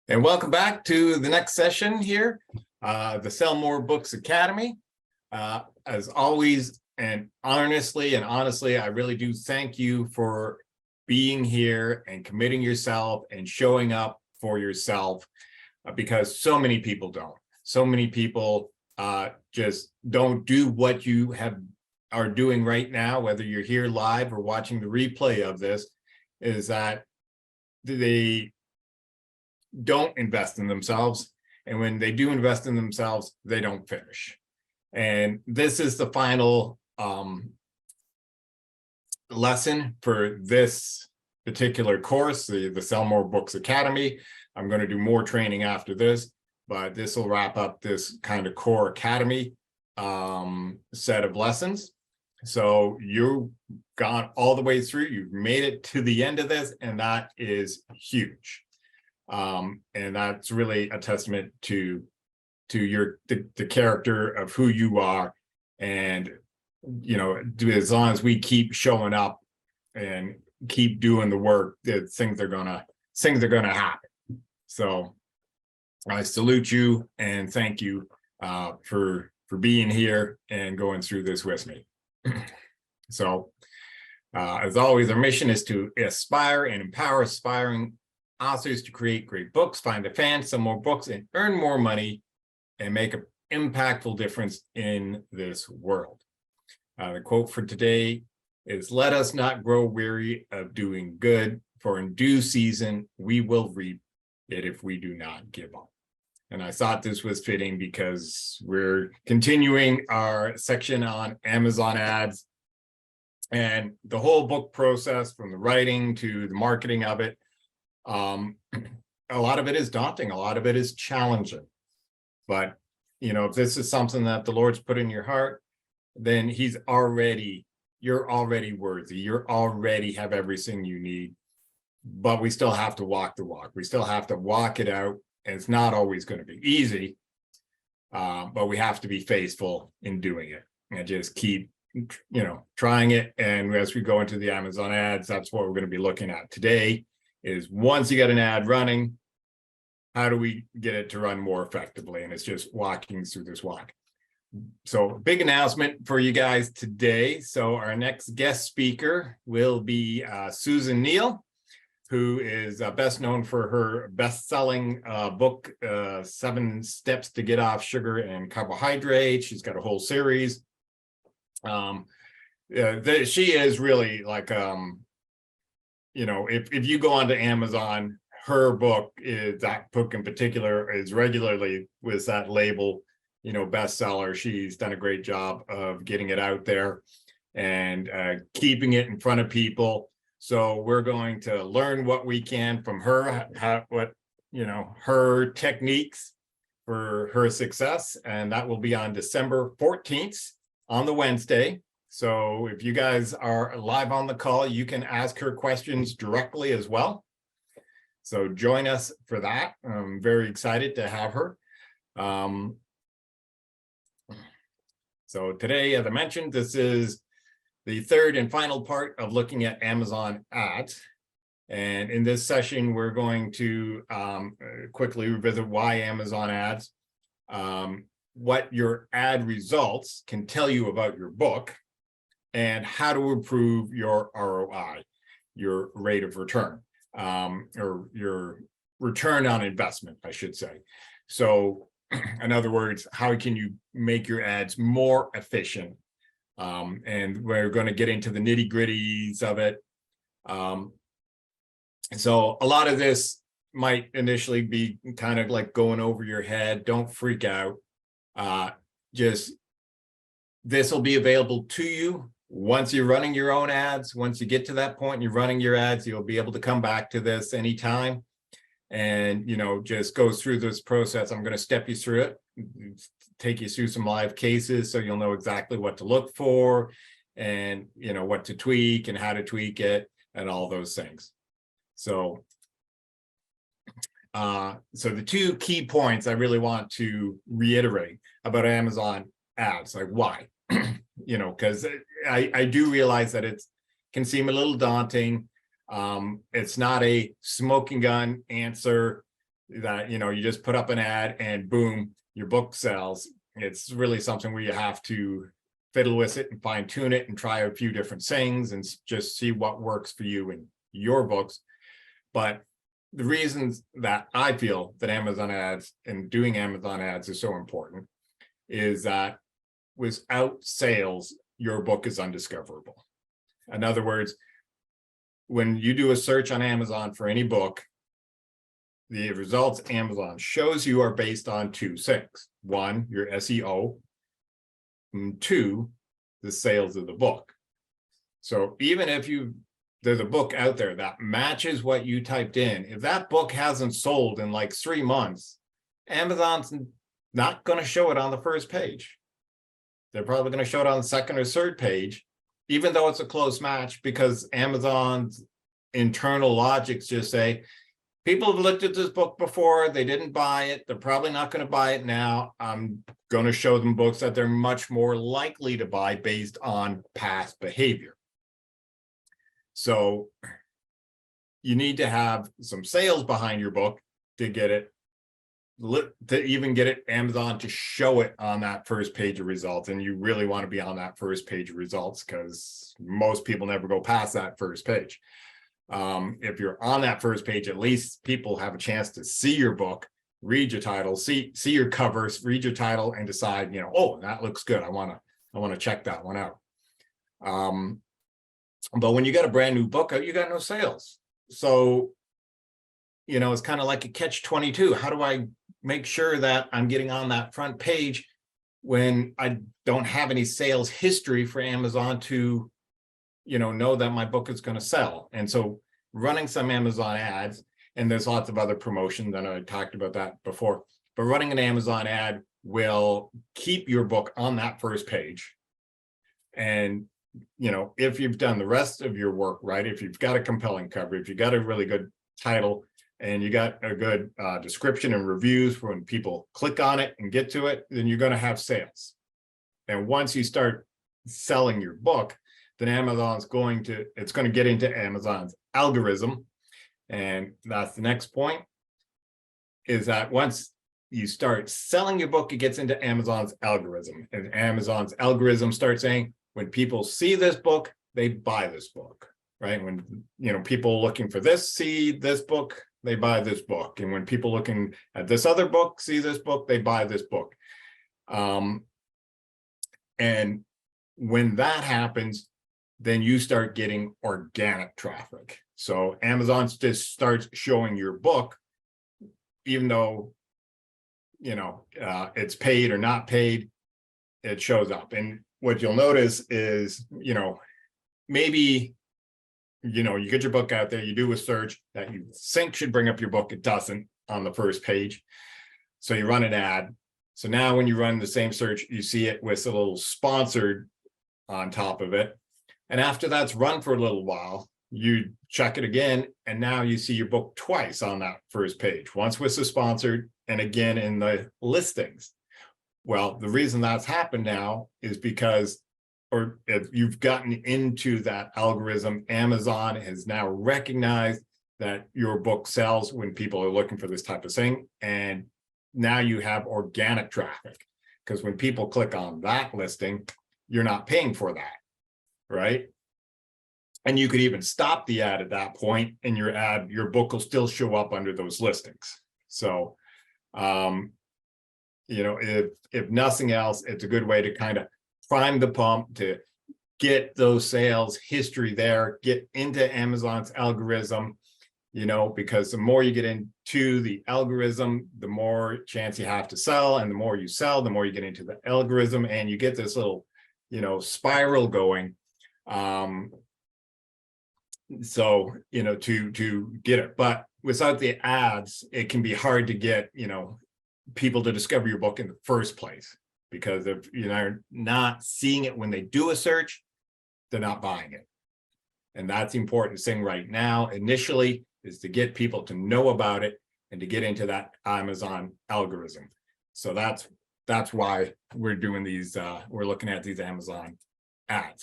And welcome back to the next session here, the Sell More Books Academy. As always, and honestly, I really do thank you for being here and committing yourself and showing up for yourself, because so many people don't. So many people just don't do what you are doing right now, whether you're here live or watching the replay of this, is that they don't invest in themselves, and when they do invest in themselves, they don't finish. And this is the final lesson for this particular course, the Sell More Books Academy. I'm going to do more training after this, but this will wrap up this kind of core academy set of lessons. So you got all the way through, you've made it to the end of this, and that is huge. And that's really a testament to the character of who you are. And as long as we keep showing up and keep doing the work, that things are gonna happen. So I salute you and thank you for being here and going through this with me. So as always, our mission is to aspire and empower aspiring authors to create great books, find a fan, sell more books, and earn more money, and make an impactful difference in this world. The quote for today is, "Let us not grow weary of doing good, for in due season we will reap it if we do not give up." And I thought this was fitting because we're continuing our section on Amazon ads, and the whole book process, from the writing to the marketing of it, a lot of it is daunting, a lot of it is challenging. But if this is something that the Lord's put in your heart, then you're already worthy. You already have everything you need. But we still have to walk the walk. We still have to walk it out. And it's not always going to be easy, but we have to be faithful in doing it and just keep trying it. And as we go into the Amazon ads, that's what we're going to be looking at today. Is once you get an ad running, how do we get it to run more effectively? And it's just walking through this walk. So big announcement for you guys today. So our next guest speaker will be Susan Neal, who is best known for her best-selling book, 7 Steps to Get Off Sugar and Carbohydrates. She's got a whole series. She is really like, if you go onto Amazon, her book, that book in particular, is regularly with that label, bestseller. She's done a great job of getting it out there and keeping it in front of people. So we're going to learn what we can from her, her techniques for her success. And that will be on December 14th on the Wednesday. So if you guys are live on the call, you can ask her questions directly as well. So join us for that. I'm very excited to have her. So today, as I mentioned, this is the third and final part of looking at Amazon ads. And in this session, we're going to quickly revisit why Amazon ads, what your ad results can tell you about your book, and how to improve your ROI, your rate of return, or your return on investment, I should say. So in other words, how can you make your ads more efficient? And we're going to get into the nitty-gritties of it. So a lot of this might initially be kind of like going over your head. Don't freak out. Just this will be available to you once you're running your own ads. Once you get to that point and you're running your ads, you'll be able to come back to this anytime and just go through this process. I'm going to step you through it, take you through some live cases so you'll know exactly what to look for and what to tweak and how to tweak it and all those things. So the 2 key points I really want to reiterate about Amazon ads, like why, because I do realize that it can seem a little daunting. It's not a smoking gun answer. that, you know, you just put up an ad and boom, your book sells. It's really something where you have to fiddle with it and fine tune it and try a few different things and just see what works for you and your books. But the reasons that I feel that Amazon ads and doing Amazon ads is so important is that without sales, your book is undiscoverable. In other words, when you do a search on Amazon for any book, the results Amazon shows you are based on two things. One, your SEO, and two, the sales of the book. So even if there's a book out there that matches what you typed in, if that book hasn't sold in like 3 months, Amazon's not going to show it on the first page. They're probably going to show it on the second or third page, even though it's a close match, because Amazon's internal logics just say, people have looked at this book before, they didn't buy it, they're probably not going to buy it now. I'm going to show them books that they're much more likely to buy based on past behavior. So you need to have some sales behind your book to get it, to even get it Amazon to show it on that first page of results. And you really want to be on that first page of results because most people never go past that first page. If you're on that first page, at least people have a chance to see your book, read your title, see your covers, read your title, and decide, you know, oh, that looks good. I want to check that one out. But when you got a brand new book out, you got no sales. So, you know, it's kind of like a catch-22. How do I make sure that I'm getting on that front page when I don't have any sales history for Amazon to, you know that my book is going to sell? And so running some Amazon ads, and there's lots of other promotions, and I talked about that before, but running an Amazon ad will keep your book on that first page. And, you know, if you've done the rest of your work right, if you've got a compelling cover, if you got a really good title, and you got a good description and reviews for when people click on it and get to it, then you're going to have sales. And once you start selling your book, then Amazon's going to get into Amazon's algorithm. And that's the next point, is that once you start selling your book, it gets into Amazon's algorithm. And Amazon's algorithm starts saying, when people see this book, they buy this book, right? When, you know, people looking for this see this book, they buy this book. And when people looking at this other book see this book, they buy this book. And when that happens, then you start getting organic traffic. So Amazon just starts showing your book, even though, you know, it's paid or not paid, it shows up. And what you'll notice is, you know, maybe, you know, you get your book out there, you do a search that you think should bring up your book, it doesn't on the first page. So you run an ad. So now when you run the same search, you see it with a little sponsored on top of it. And after that's run for a little while, you check it again, and now you see your book twice on that first page, once with the sponsored and again in the listings. Well, the reason that's happened now is because, or if you've gotten into that algorithm, Amazon has now recognized that your book sells when people are looking for this type of thing. And now you have organic traffic, because when people click on that listing, you're not paying for that, right? And you could even stop the ad at that point, and your book will still show up under those listings. So, you know, if nothing else, it's a good way to kind of prime the pump to get those sales history there, get into Amazon's algorithm, you know, because the more you get into the algorithm, the more chance you have to sell, and the more you sell, the more you get into the algorithm, and you get this little, you know, spiral going. So, you know, to get it, but without the ads, it can be hard to get, you know, people to discover your book in the first place, because if you're not seeing it when they do a search, they're not buying it. And that's the important thing right now initially, is to get people to know about it and to get into that Amazon algorithm. So that's why we're doing these, we're looking at these Amazon ads.